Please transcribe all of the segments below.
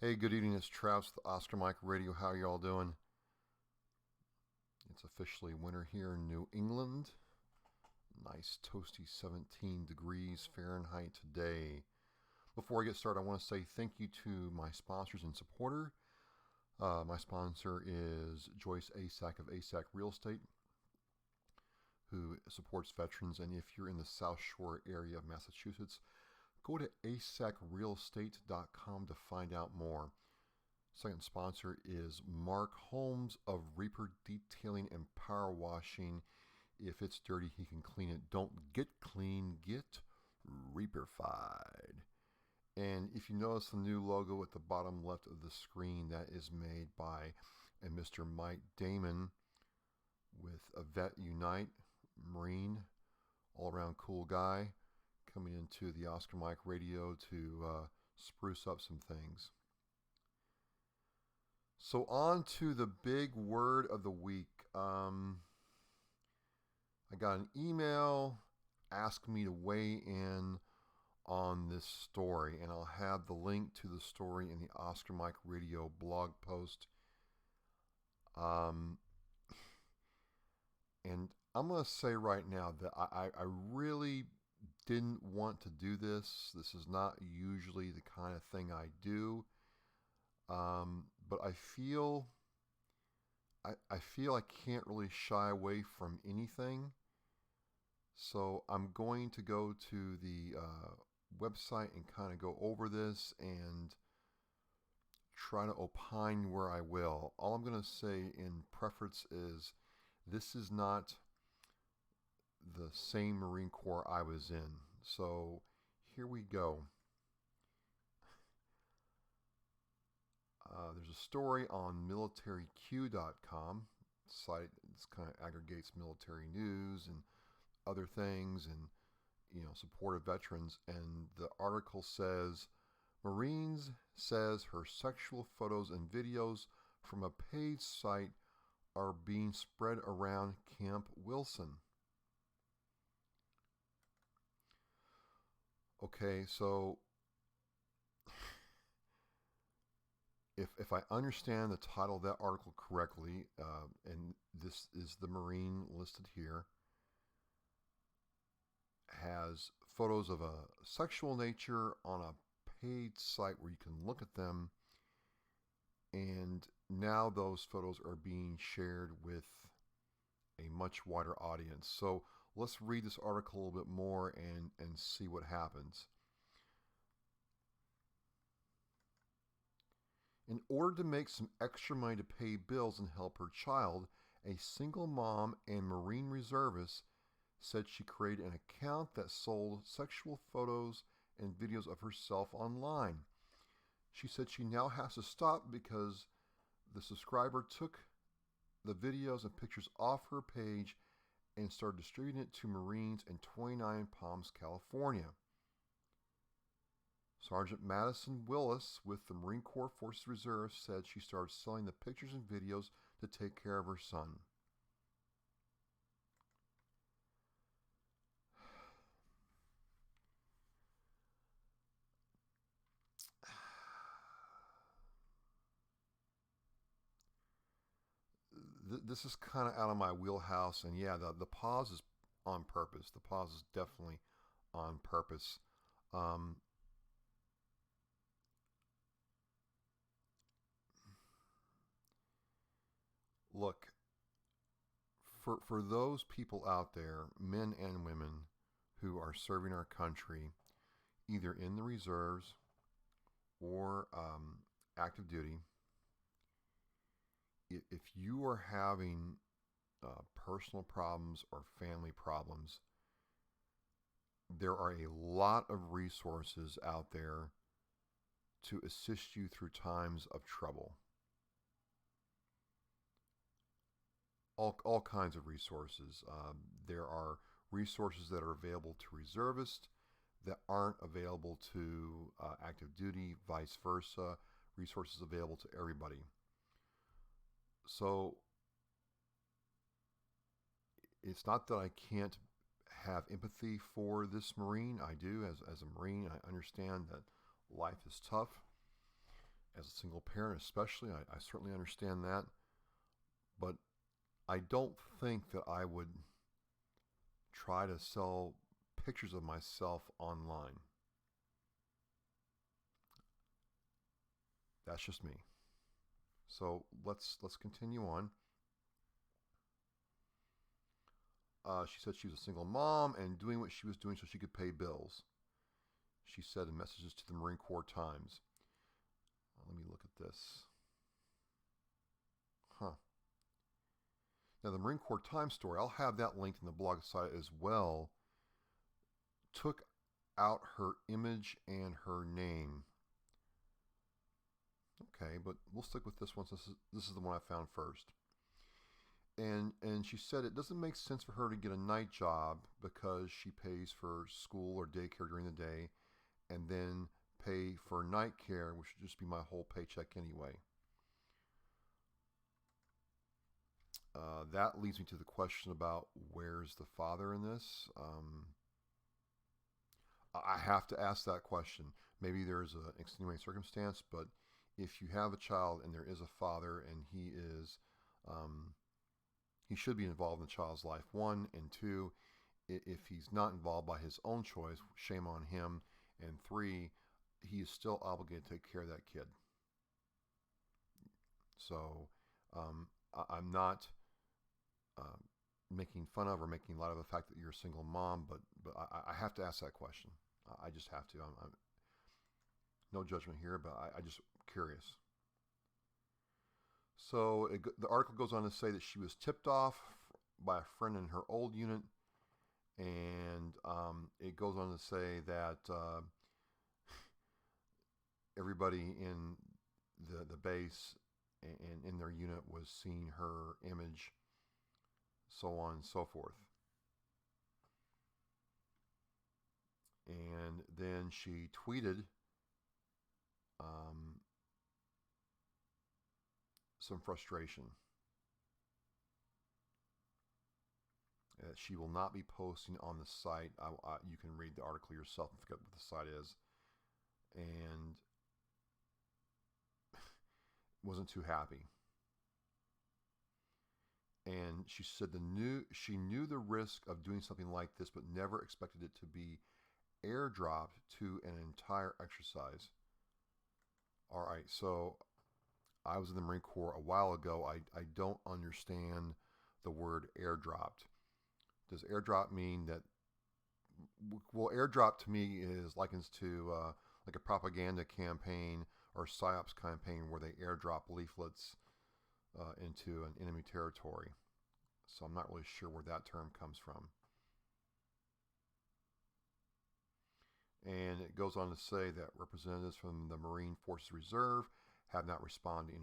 Hey, good evening. It's Travis with Oscar Mike Radio. How are y'all doing? It's officially winter here in New England. Nice toasty 17 degrees Fahrenheit today. Before I get started, I want to say thank you to my sponsors and supporter. My sponsor is Joyce Asack of Asack Real Estate, who supports veterans. And if you're in the South Shore area of Massachusetts, go to asacrealestate.com to find out more. Second sponsor is Mark Holmes of Reaper Detailing and Power Washing. If it's dirty, he can clean it. Don't get clean, get Reaperfied. And if you notice the new logo at the bottom left of the screen, that is made by a Mr. Mike Damon with a Vet Unite, Marine, all around cool guy, coming into the Oscar Mike Radio to spruce up some things. So on to the big word of the week. I got an email asking me to weigh in on this story, and I'll have the link to the story in the Oscar Mike Radio blog post. And I'm going to say right now that I really didn't want to do this. This is not usually the kind of thing I do. But I feel I can't really shy away from anything. So I'm going to go to the website and kind of go over this and try to opine where I will. All I'm going to say in preference is this is not the same Marine Corps I was in. So here we go. There's a story on militaryq.com site. This kind of aggregates military news and other things, and support of veterans. And the article says, Marines says her sexual photos and videos from a paid site are being spread around Camp Wilson. Okay, so if I understand the title of that article correctly, and this is the Marine listed here, has photos of a sexual nature on a paid site where you can look at them, and now those photos are being shared with a much wider audience. So let's read this article a little bit more and see what happens. In order to make some extra money to pay bills and help her child, a single mom and Marine reservist said she created an account that sold sexual photos and videos of herself online. She said she now has to stop because the subscriber took the videos and pictures off her page and started distributing it to Marines in 29 Palms, California. Sergeant Madison Willis with the Marine Corps Forces Reserve said she started selling the pictures and videos to take care of her son. This is kind of out of my wheelhouse, and yeah, the pause is on purpose. The pause is definitely on purpose. Um, Look, for those people out there, men and women, who are serving our country, either in the reserves or active duty, if you are having personal problems or family problems, there are a lot of resources out there to assist you through times of trouble. All kinds of resources. There are resources that are available to reservists that aren't available to active duty, vice versa. Resources available to everybody. So it's not that I can't have empathy for this Marine. I do. As a Marine, I understand that life is tough. as a single parent especially, I certainly understand that. But I don't think that I would try to sell pictures of myself online. That's just me. So let's continue on. She said she was a single mom and doing what she was doing so she could pay bills. She said in messages to the Marine Corps Times. Let me look at this. Huh. Now, the Marine Corps Times story, I'll have that linked in the blog site as well, took out her image and her name. Okay, but we'll stick with this one since this is the one I found first. And she said it doesn't make sense for her to get a night job because she pays for school or daycare during the day and then pay for night care, which would just be my whole paycheck anyway. That leads me to the question about where's the father in this? I have to ask that question. Maybe there's an extenuating circumstance, but if you have a child and there is a father and he should be involved in the child's life, one, and two, if he's not involved by his own choice, shame on him, and three, he is still obligated to take care of that kid. So I'm not making fun of or making light of the fact that you're a single mom, but I have to ask that question. I just have to. I'm no judgment here, but I just curious. So the article goes on to say that she was tipped off by a friend in her old unit, and it goes on to say that everybody in the base and in their unit was seeing her image, so on and so forth. And then she tweeted some frustration that she will not be posting on the site. You can read the article yourself and forget what the site is. And wasn't too happy. And she said she knew the risk of doing something like this, but never expected it to be airdropped to an entire exercise. All right, so I was in the Marine Corps a while ago. I don't understand the word airdropped. Does airdrop mean that? Well, airdrop to me is likens to like a propaganda campaign or PSYOPs campaign where they airdrop leaflets into an enemy territory. So I'm not really sure where that term comes from. And it goes on to say that representatives from the Marine Forces Reserve have not responded to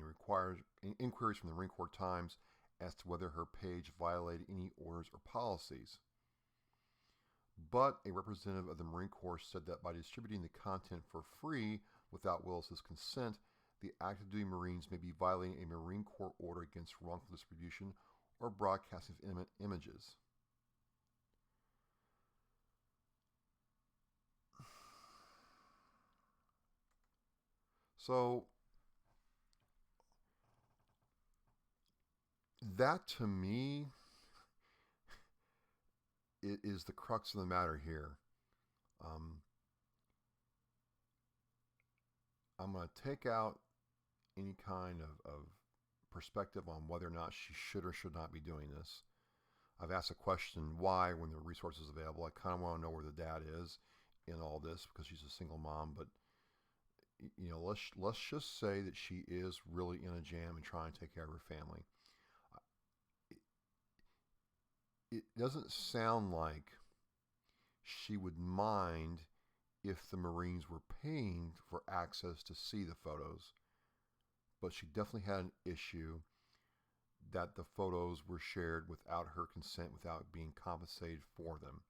any inquiries from the Marine Corps Times as to whether her page violated any orders or policies. But a representative of the Marine Corps said that by distributing the content for free without Willis's consent, the active duty Marines may be violating a Marine Corps order against wrongful distribution or broadcasting of images. So that to me it is the crux of the matter here. I'm going to take out any kind of perspective on whether or not she should or should not be doing this. I've asked a question, why, when the resource is available. I kind of want to know where the dad is in all this because she's a single mom. But you know, let's just say that she is really in a jam and trying to take care of her family. It doesn't sound like she would mind if the Marines were paying for access to see the photos, but she definitely had an issue that the photos were shared without her consent, without being compensated for them.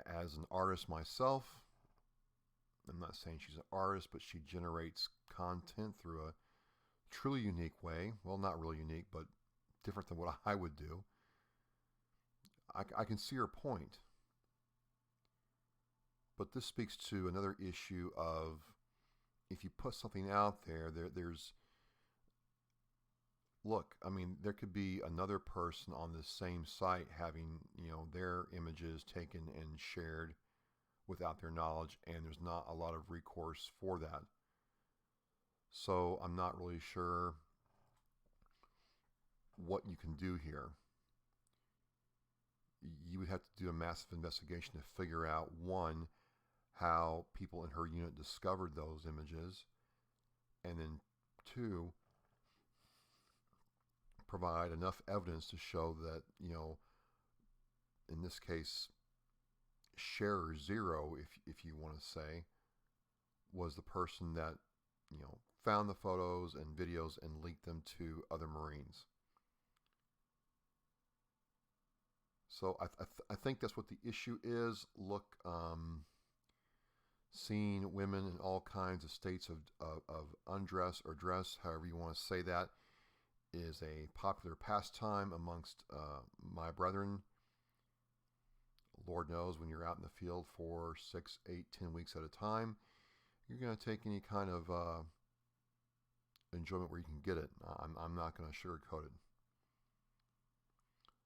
As an artist myself, I'm not saying she's an artist, but she generates content through a truly unique way. Well, not really unique, but different than what I would do. I can see her point. But But this speaks to another issue of if you put something out there, there's look, I mean, there could be another person on the same site having, their images taken and shared without their knowledge, and there's not a lot of recourse for that. So I'm not really sure what you can do here. You would have to do a massive investigation to figure out, one, how people in her unit discovered those images, and then two, provide enough evidence to show that, in this case, sharer zero, if you want to say, was the person that, found the photos and videos and leaked them to other Marines. So I think that's what the issue is. Look, seeing women in all kinds of states of undress or dress, however you want to say that, is a popular pastime amongst my brethren. Lord knows when you're out in the field for 6, 8, 10 weeks at a time, you're going to take any kind of enjoyment where you can get it. I'm not going to sugarcoat it.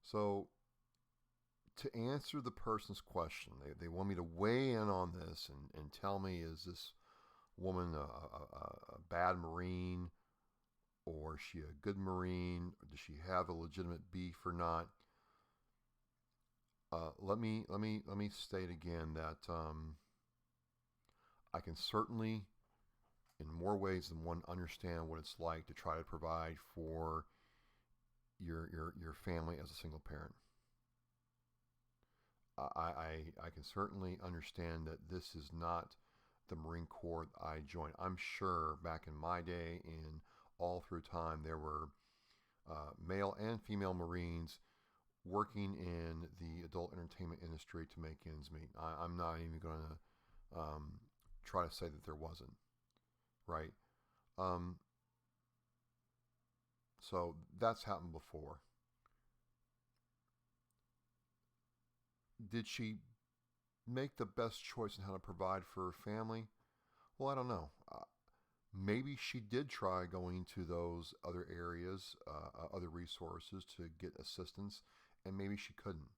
So, to answer the person's question, they want me to weigh in on this and tell me, is this woman a bad Marine, or is she a good Marine, or does she have a legitimate beef or not? Let me state again that I can certainly, in more ways than one, understand what it's like to try to provide for your family as a single parent. I can certainly understand that this is not the Marine Corps I joined. I'm sure back in my day and all through time there were male and female Marines working in the adult entertainment industry to make ends meet. I'm not even going to try to say that there wasn't, right? So that's happened before. Did she make the best choice in how to provide for her family? Well, I don't know. Maybe she did try going to those other areas, other resources to get assistance, and maybe she couldn't.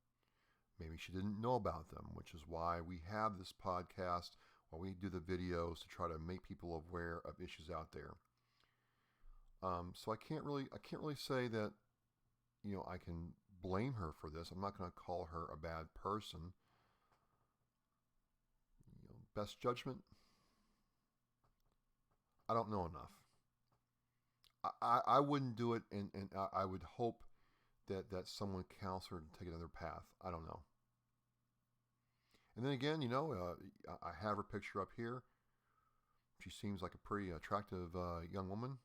Maybe she didn't know about them, which is why we have this podcast, why we do the videos to try to make people aware of issues out there. So I can't really say that, I can blame her for this. I'm not going to call her a bad person. Best judgment? I don't know enough. I wouldn't do it, and I would hope that someone counsels her to take another path. I don't know. And then again, I have her picture up here. She seems like a pretty attractive young woman.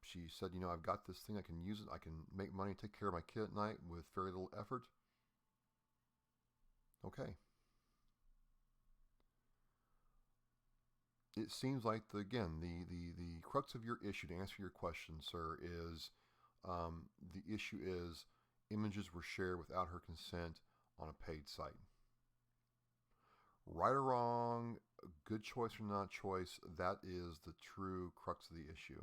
She said, I've got this thing, I can use it, I can make money, take care of my kid at night with very little effort. Okay. It seems like, the crux of your issue, to answer your question, sir, is the issue is images were shared without her consent on a paid site. Right or wrong, good choice or not choice, that is the true crux of the issue.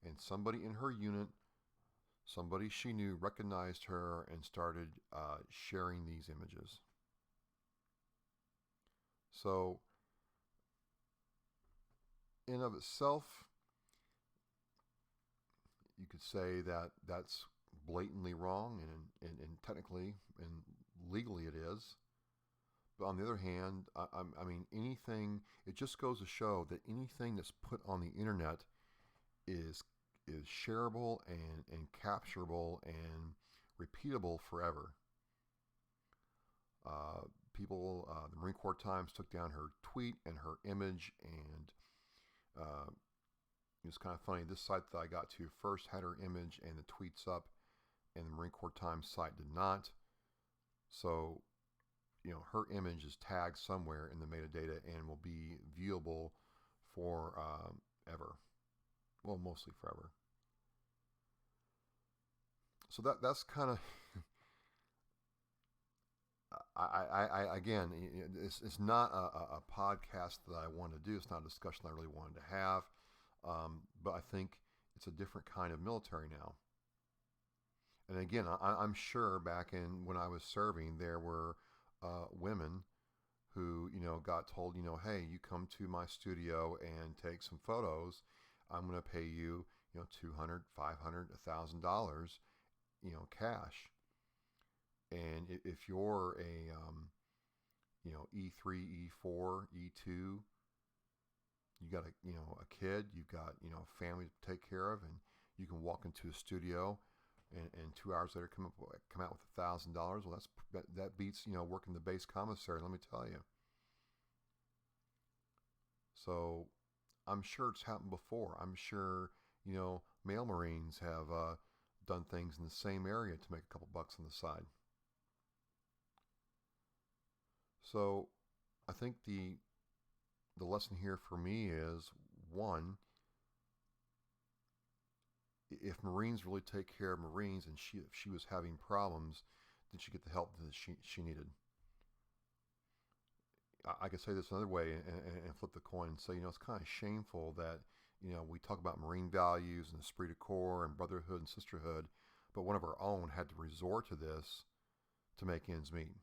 And somebody in her unit, somebody she knew, recognized her and started sharing these images. So, in of itself, you could say that that's blatantly wrong, and technically and legally it is. But on the other hand, I mean, anything, it just goes to show that anything that's put on the internet is shareable and capturable and repeatable forever. People, the Marine Corps Times took down her tweet and her image, and it was kind of funny. This site that I got to first had her image and the tweets up, and the Marine Corps Times site did not. So, her image is tagged somewhere in the metadata and will be viewable for ever. Well, mostly forever. So that's kind of, Again, it's not a podcast that I want to do. It's not a discussion I really wanted to have. But I think it's a different kind of military now. And again, I'm sure back in when I was serving, there were women who, got told, hey, you come to my studio and take some photos. I'm going to pay you, $200, $500, $1,000, cash. And if you're a, E3, E4, E2, you got a kid, you've got, a family to take care of, and you can walk into a studio and 2 hours later come out with $1,000. Well, that beats, working the base commissary, let me tell you. So I'm sure it's happened before. I'm sure, male Marines have done things in the same area to make a couple bucks on the side. So I think the lesson here for me is, one, if Marines really take care of Marines, and if she was having problems, did she get the help that she needed? I could say this another way and flip the coin and say, it's kind of shameful that, we talk about Marine values and esprit de corps and brotherhood and sisterhood, but one of our own had to resort to this to make ends meet.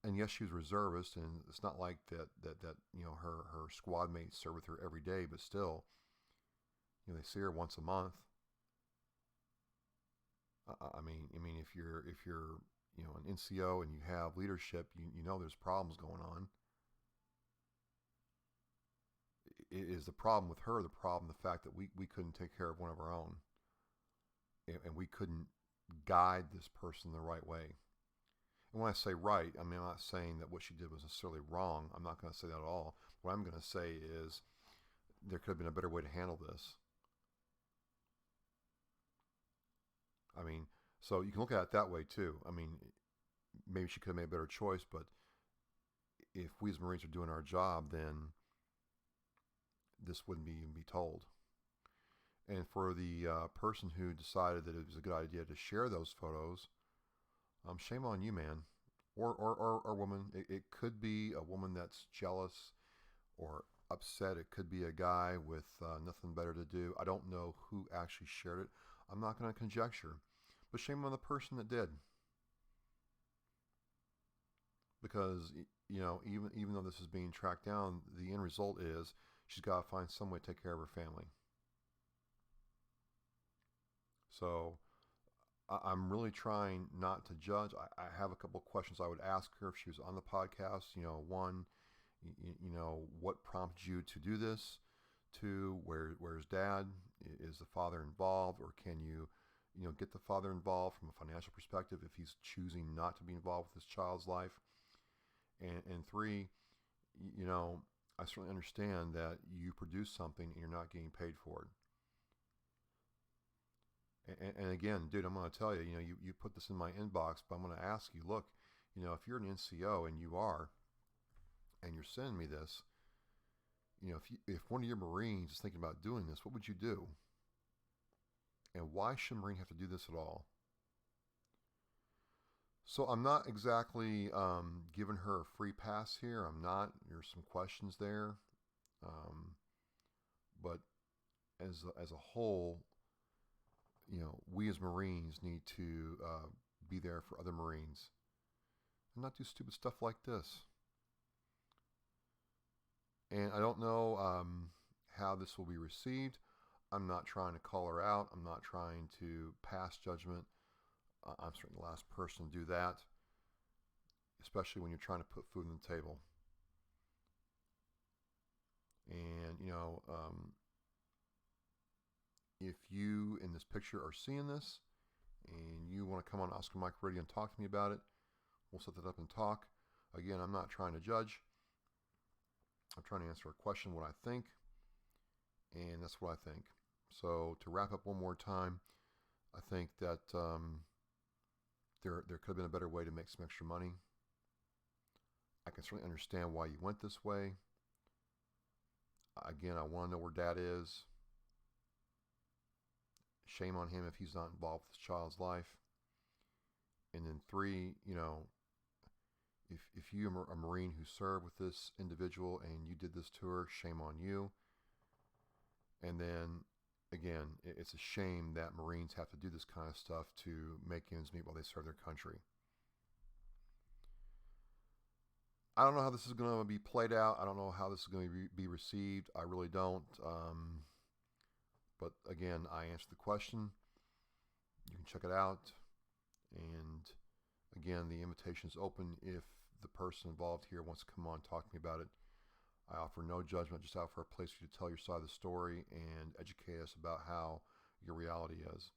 And yes, she was reservist, and it's not like that her squad mates serve with her every day, but still, they see her once a month. I mean, if you're an NCO and you have leadership, you know there's problems going on. Is the problem with her the fact that we couldn't take care of one of our own, and we couldn't guide this person the right way? And when I say right, I mean, I'm not saying that what she did was necessarily wrong. I'm not going to say that at all. What I'm going to say is there could have been a better way to handle this. I mean, so you can look at it that way too. I mean, maybe she could have made a better choice, but if we as Marines are doing our job, then this wouldn't even be told. And for the person who decided that it was a good idea to share those photos, shame on you, man, or woman. It could be a woman that's jealous or upset. It could be a guy with nothing better to do. I don't know who actually shared it. I'm not going to conjecture, but shame on the person that did. Because, even though this is being tracked down, the end result is she's got to find some way to take care of her family. So I'm really trying not to judge. I have a couple of questions I would ask her if she was on the podcast. One, what prompted you to do this? Two, where's dad? Is the father involved, or can you, get the father involved from a financial perspective if he's choosing not to be involved with his child's life? And three, I certainly understand that you produce something and you're not getting paid for it. And again, dude, I'm going to tell you, you put this in my inbox, but I'm going to ask you, look, if you're an NCO and you are, and you're sending me this, if one of your Marines is thinking about doing this, what would you do? And why should a Marine have to do this at all? So I'm not exactly giving her a free pass here. I'm not. There's some questions there. But as a whole, we as Marines need to be there for other Marines and not do stupid stuff like this. And I don't know how this will be received. I'm not trying to call her out. I'm not trying to pass judgment. I'm certainly the last person to do that, especially when you're trying to put food on the table. And, if you in this picture are seeing this and you want to come on Oscar Mike Radio and talk to me about it, we'll set that up and talk. Again, I'm not trying to judge. I'm trying to answer a question, what I think, and that's what I think. So to wrap up one more time, I think that there could have been a better way to make some extra money. I can certainly understand why you went this way. Again, I want to know where dad is. Shame on him if he's not involved with his child's life. And then 3, if you are a Marine who served with this individual and you did this to her, shame on you. And then, again, it's a shame that Marines have to do this kind of stuff to make ends meet while they serve their country. I don't know how this is going to be played out. I don't know how this is going to be received. I really don't. But again, I answered the question. You can check it out. And again, the invitation is open if the person involved here wants to come on and talk to me about it. I offer no judgment, just offer a place for you to tell your side of the story and educate us about how your reality is.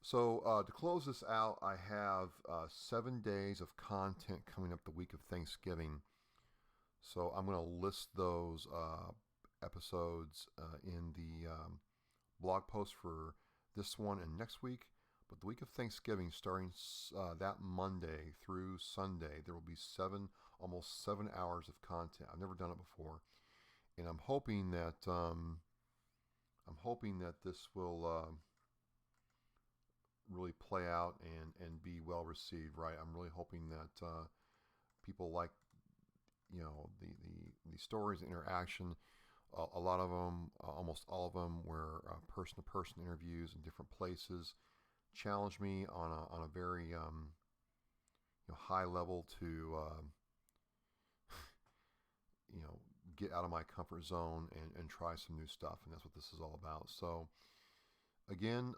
So to close this out, I have 7 days of content coming up the week of Thanksgiving. So I'm going to list those episodes in the blog post for this one and next week. But the week of Thanksgiving, starting that Monday through Sunday, there will be almost 7 hours of content. I've never done it before, and I'm hoping that this will really play out and be well received. Right? I'm really hoping that people like the stories, the interaction. A lot of them, almost all of them, were person-to-person interviews in different places. Challenged me on a very high level to get out of my comfort zone and try some new stuff, and that's what this is all about. So again,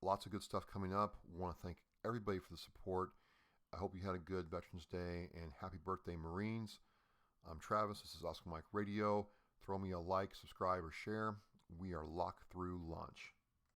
lots of good stuff coming up. Want to thank everybody for the support. I hope you had a good Veterans Day, and happy birthday, Marines. I'm Travis. This is Oscar Mike Radio. Throw me a like, subscribe, or share. We are locked through lunch.